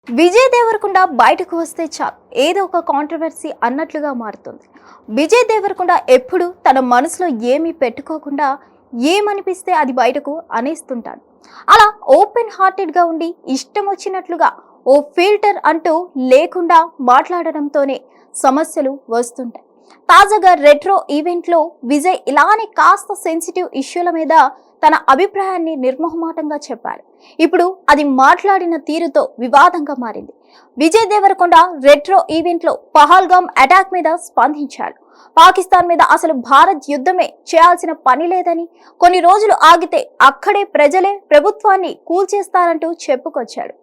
విజయ్ దేవరకొండ బయటకు వస్తే చాలు ఏదో ఒక కాంట్రవర్సీ అన్నట్లుగా మారుతుంది. విజయ్ దేవరకొండ ఎప్పుడు తన మనసులో ఏమీ పెట్టుకోకుండా ఏమనిపిస్తే అది బయటకు అనేస్తుంటాడు. అలా ఓపెన్ హార్టెడ్గా ఉండి ఇష్టం వచ్చినట్లుగా ఓ ఫిల్టర్ అంటూ లేకుండా మాట్లాడడంతోనే సమస్యలు వస్తుంటాయి. తాజాగా రెట్రో ఈవెంట్లో విజయ్ ఇలానే కాస్త సెన్సిటివ్ ఇష్యూల మీద తన అభిప్రాయాన్ని నిర్మోహమాటంగా చెప్పాడు. ఇప్పుడు అది మాట్లాడిన తీరుతో వివాదంగా మారింది. విజయ్ దేవరకొండ రెట్రో ఈవెంట్లో పహల్గామ్ అటాక్ మీద స్పందించాడు. పాకిస్తాన్ మీద అసలు భారత్ యుద్ధమే చేయాల్సిన పని లేదని, కొన్ని రోజులు ఆగితే అక్కడే ప్రజలే ప్రభుత్వాన్ని కూల్చేస్తారంటూ చెప్పుకొచ్చాడు.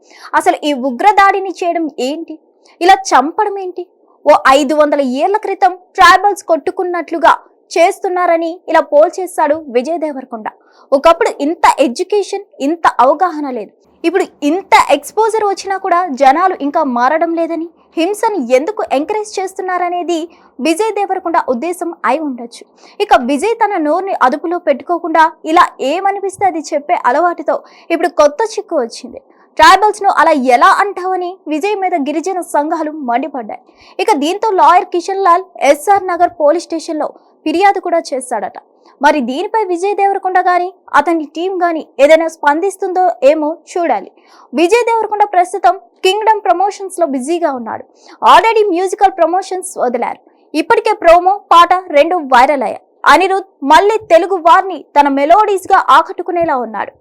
అసలు ఈ ఉగ్రదాడిని చేయడం ఏంటి, ఇలా చంపడం ఏంటి, ఓ 500 ఏళ్ల క్రితం ట్రైబల్స్ కొట్టుకున్నట్లుగా చేస్తున్నారని ఇలా పోల్చేస్తాడు విజయ్ దేవరకొండ. ఒకప్పుడు ఇంత ఎడ్యుకేషన్, ఇంత అవగాహన లేదు. ఇప్పుడు ఇంత ఎక్స్పోజర్ వచ్చినా కూడా జనాలు ఇంకా మారడం లేదని, హింసను ఎందుకు ఎంకరేజ్ చేస్తున్నారనేది విజయ్ దేవరకొండ ఉద్దేశం అయి ఉండొచ్చు. ఇక విజయ్ తన నోరుని అదుపులో పెట్టుకోకుండా ఇలా ఏమనిపిస్తే అది చెప్పే అలవాటుతో ఇప్పుడు కొత్త చిక్కు వచ్చింది. ట్రైబల్స్ ను అలా ఎలా అంటావని విజయ్ మీద గిరిజన సంఘాలు మండిపడ్డాయి. ఇక దీంతో lawyer Kishan Lal SR Nagar police station లో ఫిర్యాదు కూడా చేశాడట. మరి దీనిపై విజయ్ దేవరకొండ గాని అతని టీం గాని ఏదైనా స్పందిస్తుందో ఏమో చూడాలి. విజయ్ దేవరకొండ ప్రస్తుతం కింగ్డమ్ ప్రమోషన్స్ లో బిజీగా ఉన్నాడు. ఆల్రెడీ మ్యూజికల్ ప్రమోషన్స్ వదిలారు. ఇప్పటికే ప్రోమో పాట 2 వైరల్ అయ్యాయి. అనిరుద్ మళ్ళీ తెలుగు వారిని తన మెలోడీస్ గా ఆకట్టుకునేలా ఉన్నాడు.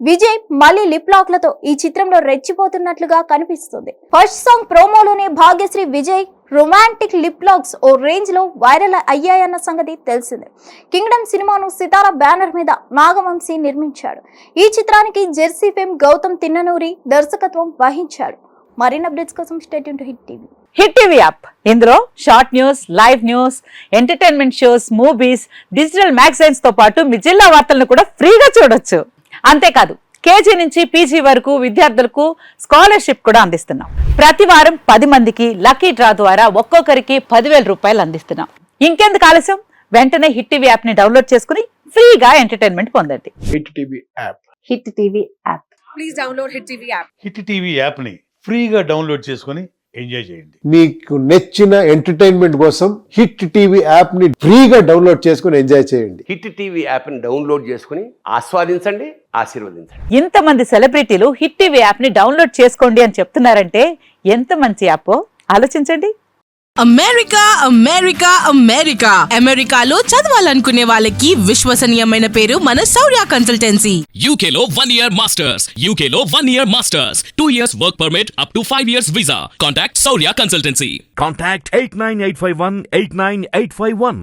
విజయ్ మళ్ళీ లిప్ లాక్లతో ఈ చిత్రంలో రెచ్చిపోతున్నట్లుగా కనిపిస్తుంది. ఫస్ట్ సాంగ్ ప్రోమోలోనే Bhagyashri Vijay romantic lip locks ఓ రేంజ్ లో వైరల్ అయ్యాయన్న సంగతి తెలిసిందే. కింగ్డమ్ సినిమాను సితారా బ్యానర్ మీద నాగవంశీ నిర్మించాడు. ఈ చిత్రానికి జెర్సీ ఫేమ్ గౌతమ్ తిన్ననూరి దర్శకత్వం వహించాడు. మరిన్ని అప్డేట్స్ కోసం stay tune to hit TV. Hit TV app ఇందులో short news, live news, entertainment shows, movies, digital magazines తో పాటు మీ జిల్లా వార్తలను కూడా ఫ్రీగా చూడొచ్చు. అంతేకాదు కేజీ నుంచి పీజీ వరకు విద్యార్థులకు స్కాలర్షిప్ కూడా అందిస్తున్నాం. ప్రతి వారం 10 మందికి లక్కీ డ్రా ద్వారా ఒక్కొక్కరికి 10,000 రూపాయలు అందిస్తున్నాం. ఇంకెందుకు ఆలస్యం, వెంటనే హిట్ టీవీ యాప్ ని డౌన్లోడ్ చేసుకుని ఫ్రీగా ఎంటర్టైన్మెంట్ పొందండి. Hit TV app. Hit TV app. Please download hit TV app. Hit TV app ని ఫ్రీగా డౌన్లోడ్ చేసుకుని ఎంజాయ్ చేయండి. మీకు నచ్చిన ఎంటర్టైన్మెంట్ కోసం హిట్ టీవీ యాప్ ని ఫ్రీగా డౌన్లోడ్ చేసుకుని ఎంజాయ్ చేయండి. హిట్ టీవీ యాప్ ని డౌన్లోడ్ చేసుకుని ఆస్వాదించండి, ఆశీర్వదించండి. ఇంతమంది సెలబ్రిటీలు హిట్ టీవీ యాప్ ని డౌన్లోడ్ చేసుకోండి అని చెప్తున్నారంటే ఎంత మంచి యాప్ ఆలోచించండి. అమెరికా అమెరికా అమెరికా అమెరికాలో చదవాలనుకునే వాళ్ళకి విశ్వసనీయమైన పేరు మన శౌర్య కన్సల్టెన్సీ. UK లో 1 year masters. UK లో 1 year masters. 2 years work permit up to 5 years visa. Contact Saurya Consultancy. Contact 89851 89851.